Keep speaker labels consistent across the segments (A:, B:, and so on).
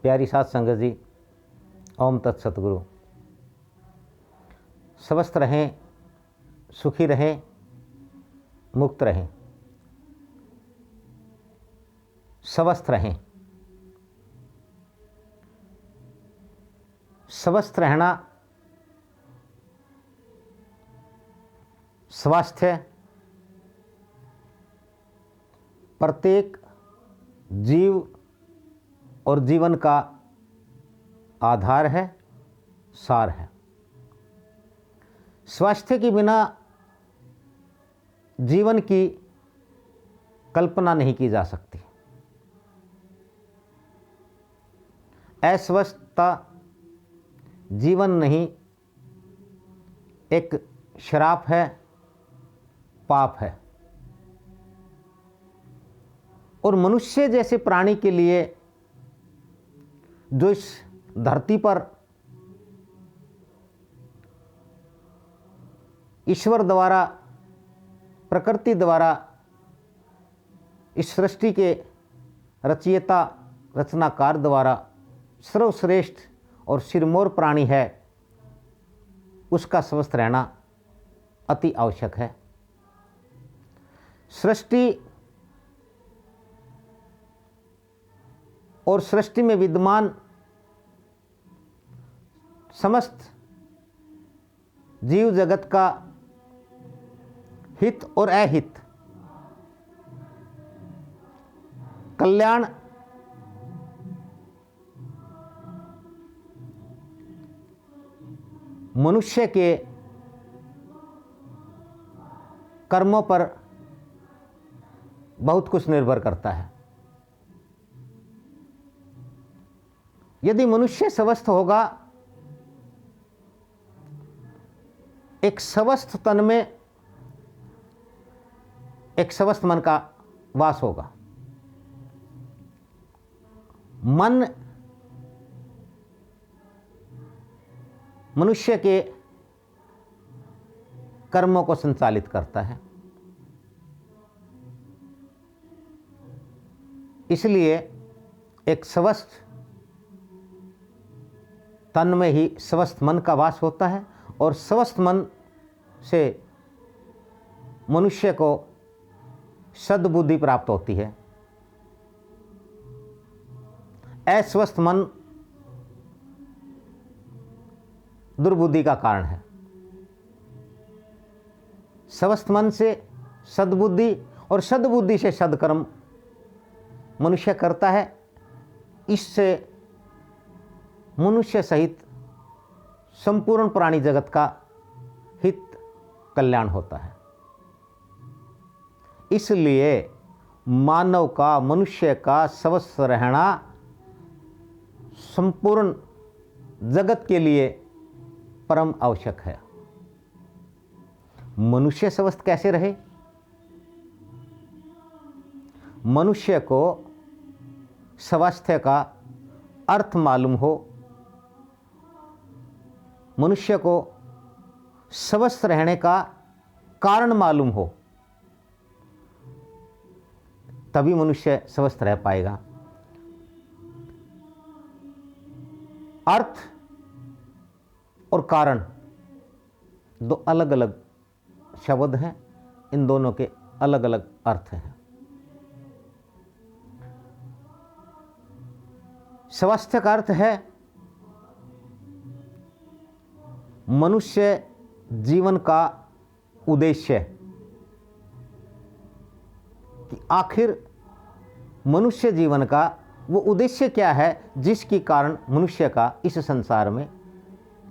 A: प्यारी साध संगत जी, ओम तत्सतगुरु। स्वस्थ रहें, सुखी रहें, मुक्त रहें, स्वस्थ रहें। स्वस्थ रहना स्वास्थ्य प्रत्येक जीव और जीवन का आधार है, सार है। स्वास्थ्य के बिना जीवन की कल्पना नहीं की जा सकती। अस्वस्थता जीवन नहीं, एक श्राप है, पाप है। और मनुष्य जैसे प्राणी के लिए, जो इस धरती पर ईश्वर द्वारा, प्रकृति द्वारा, इस सृष्टि के रचयिता रचनाकार द्वारा सर्वश्रेष्ठ और सिरमौर प्राणी है, उसका स्वस्थ रहना अति आवश्यक है। सृष्टि और सृष्टि में विद्यमान समस्त जीव जगत का हित और अहित, कल्याण मनुष्य के कर्मों पर बहुत कुछ निर्भर करता है। यदि मनुष्य स्वस्थ होगा, एक स्वस्थ तन में एक स्वस्थ मन का वास होगा। मन मनुष्य के कर्मों को संचालित करता है। इसलिए एक स्वस्थ तन में ही स्वस्थ मन का वास होता है, और स्वस्थ मन से मनुष्य को सद्बुद्धि प्राप्त होती है। अस्वस्थ मन दुर्बुद्धि का कारण है। स्वस्थ मन से सद्बुद्धि और सद्बुद्धि से सद्कर्म मनुष्य करता है। इससे मनुष्य सहित संपूर्ण प्राणी जगत का हित कल्याण होता है। इसलिए मानव का, मनुष्य का स्वस्थ रहना संपूर्ण जगत के लिए परम आवश्यक है। मनुष्य स्वस्थ कैसे रहे? मनुष्य को स्वास्थ्य का अर्थ मालूम हो, मनुष्य को स्वस्थ रहने का कारण मालूम हो, तभी मनुष्य स्वस्थ रह पाएगा। अर्थ और कारण दो अलग अलग शब्द हैं, इन दोनों के अलग अलग अर्थ हैं। स्वास्थ्य का अर्थ है मनुष्य जीवन का उद्देश्य, कि आखिर मनुष्य जीवन का वो उद्देश्य क्या है जिसके कारण मनुष्य का इस संसार में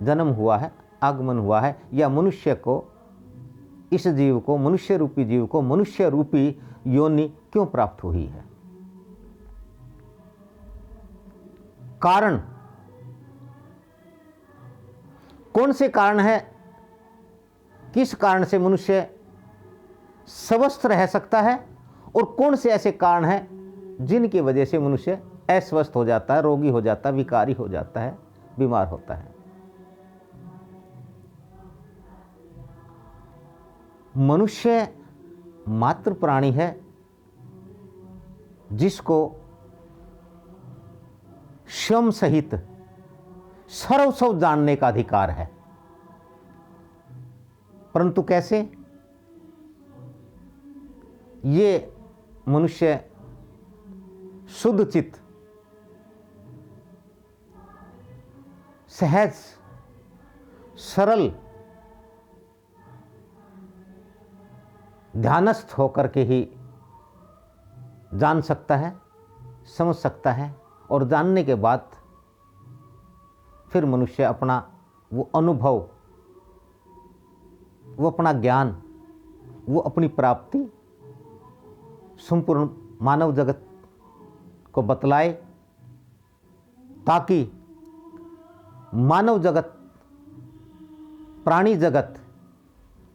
A: जन्म हुआ है, आगमन हुआ है, या मनुष्य को, इस जीव को, मनुष्य रूपी जीव को मनुष्य रूपी योनि क्यों प्राप्त हुई है। कारण, कौन से कारण है, किस कारण से मनुष्य स्वस्थ रह सकता है, और कौन से ऐसे कारण हैं जिनकी वजह से मनुष्य अस्वस्थ हो जाता है, रोगी हो जाता है, विकारी हो जाता है, बीमार होता है। मनुष्य मात्र प्राणी है जिसको स्वयं सहित सर्वस्व जानने का अधिकार है। परंतु कैसे? ये मनुष्य शुद्ध चित्त, सहज, सरल, ध्यानस्थ होकर के ही जान सकता है, समझ सकता है, और जानने के बाद फिर मनुष्य अपना वो अनुभव, वो अपना ज्ञान, वो अपनी प्राप्ति संपूर्ण मानव जगत को बतलाए, ताकि मानव जगत, प्राणी जगत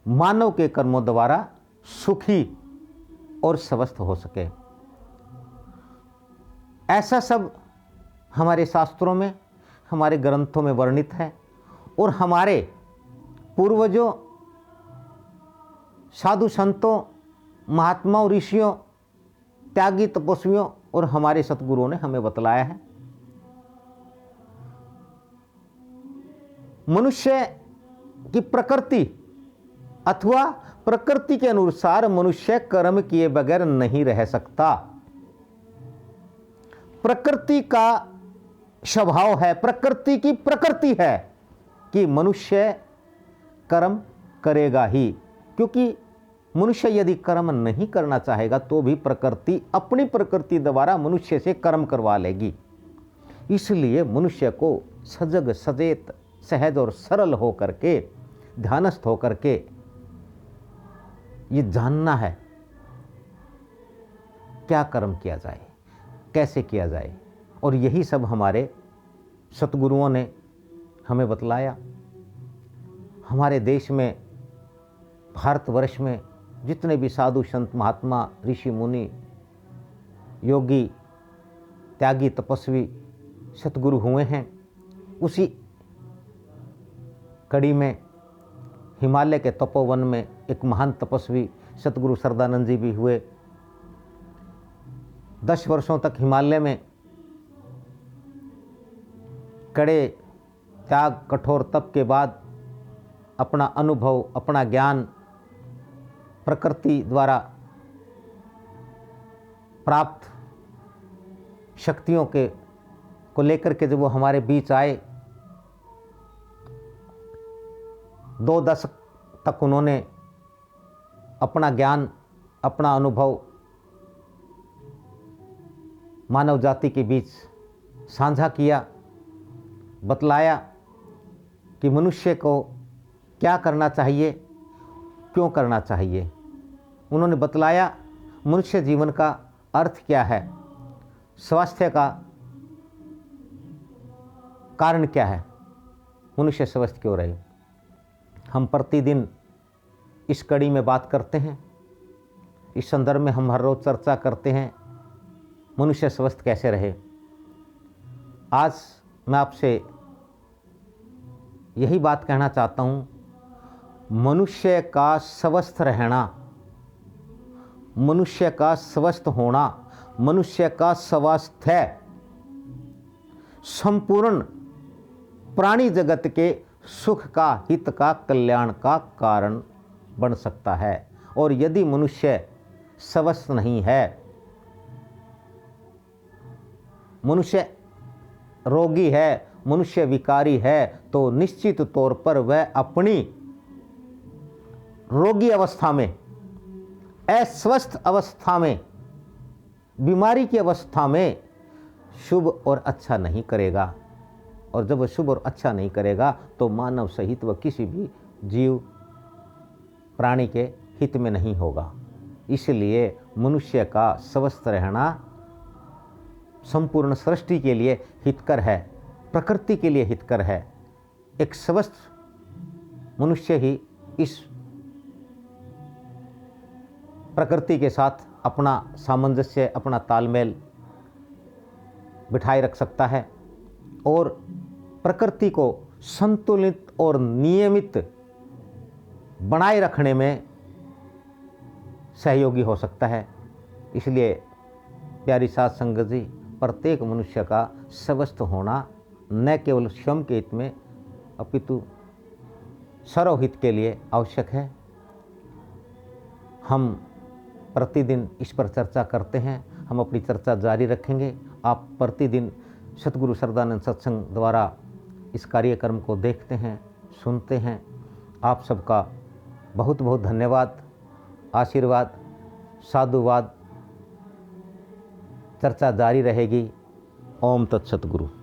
A: मानव के कर्मों द्वारा सुखी और स्वस्थ हो सके। ऐसा सब हमारे शास्त्रों में, हमारे ग्रंथों में वर्णित है, और हमारे पूर्वजों, साधु संतों, महात्माओं, ऋषियों, त्यागी तपस्वियों और हमारे सतगुरुओं ने हमें बतलाया है। मनुष्य की प्रकृति अथवा प्रकृति के अनुसार मनुष्य कर्म किए बगैर नहीं रह सकता। प्रकृति का स्वभाव है, प्रकृति की प्रकृति है कि मनुष्य कर्म करेगा ही, क्योंकि मनुष्य यदि कर्म नहीं करना चाहेगा तो भी प्रकृति अपनी प्रकृति द्वारा मनुष्य से कर्म करवा लेगी। इसलिए मनुष्य को सजग, सचेत, सहज और सरल होकर के, ध्यानस्थ होकर के ये जानना है क्या कर्म किया जाए, कैसे किया जाए। और यही सब हमारे सतगुरुओं ने हमें बतलाया। हमारे देश में, भारतवर्ष में जितने भी साधु संत, महात्मा, ऋषि मुनि, योगी, त्यागी, तपस्वी, सतगुरु हुए हैं, उसी कड़ी में हिमालय के तपोवन में एक महान तपस्वी सतगुरु सरदानंद जी भी हुए। 10 वर्षों तक हिमालय में कड़े त्याग, कठोर तप के बाद अपना अनुभव, अपना ज्ञान प्रकृति द्वारा प्राप्त शक्तियों के को लेकर के जब वो हमारे बीच आए, 2 दशक तक उन्होंने अपना ज्ञान, अपना अनुभव मानव जाति के बीच साझा किया, बतलाया कि मनुष्य को क्या करना चाहिए, क्यों करना चाहिए। उन्होंने बतलाया मनुष्य जीवन का अर्थ क्या है, स्वास्थ्य का कारण क्या है, मनुष्य स्वस्थ क्यों रहे। हम प्रतिदिन इस कड़ी में बात करते हैं, इस संदर्भ में हम हर रोज़ चर्चा करते हैं मनुष्य स्वस्थ कैसे रहे। आज मैं आपसे यही बात कहना चाहता हूँ, मनुष्य का स्वस्थ रहना, मनुष्य का स्वस्थ होना, मनुष्य का स्वास्थ्य संपूर्ण प्राणी जगत के सुख का, हित का, कल्याण का कारण बन सकता है। और यदि मनुष्य स्वस्थ नहीं है, मनुष्य रोगी है, मनुष्य विकारी है, तो निश्चित तौर पर वह अपनी रोगी अवस्था में, अस्वस्थ अवस्था में, बीमारी की अवस्था में शुभ और अच्छा नहीं करेगा। और जब वह शुभ और अच्छा नहीं करेगा तो मानव सहित वह किसी भी जीव प्राणी के हित में नहीं होगा। इसलिए मनुष्य का स्वस्थ रहना संपूर्ण सृष्टि के लिए हितकर है, प्रकृति के लिए हितकर है। एक स्वस्थ मनुष्य ही इस प्रकृति के साथ अपना सामंजस्य, अपना तालमेल बिठाए रख सकता है और प्रकृति को संतुलित और नियमित बनाए रखने में सहयोगी हो सकता है। इसलिए प्यारी साध संगत जी, प्रत्येक मनुष्य का स्वस्थ होना न केवल स्वयं के हित में अपितु सर्वहित के लिए आवश्यक है। हम प्रतिदिन इस पर चर्चा करते हैं, हम अपनी चर्चा जारी रखेंगे। आप प्रतिदिन सतगुरु सदानंद सत्संग द्वारा इस कार्यक्रम को देखते हैं, सुनते हैं। आप सबका बहुत बहुत धन्यवाद, आशीर्वाद, साधुवाद। चर्चा जारी रहेगी। ओम तत्सत गुरु।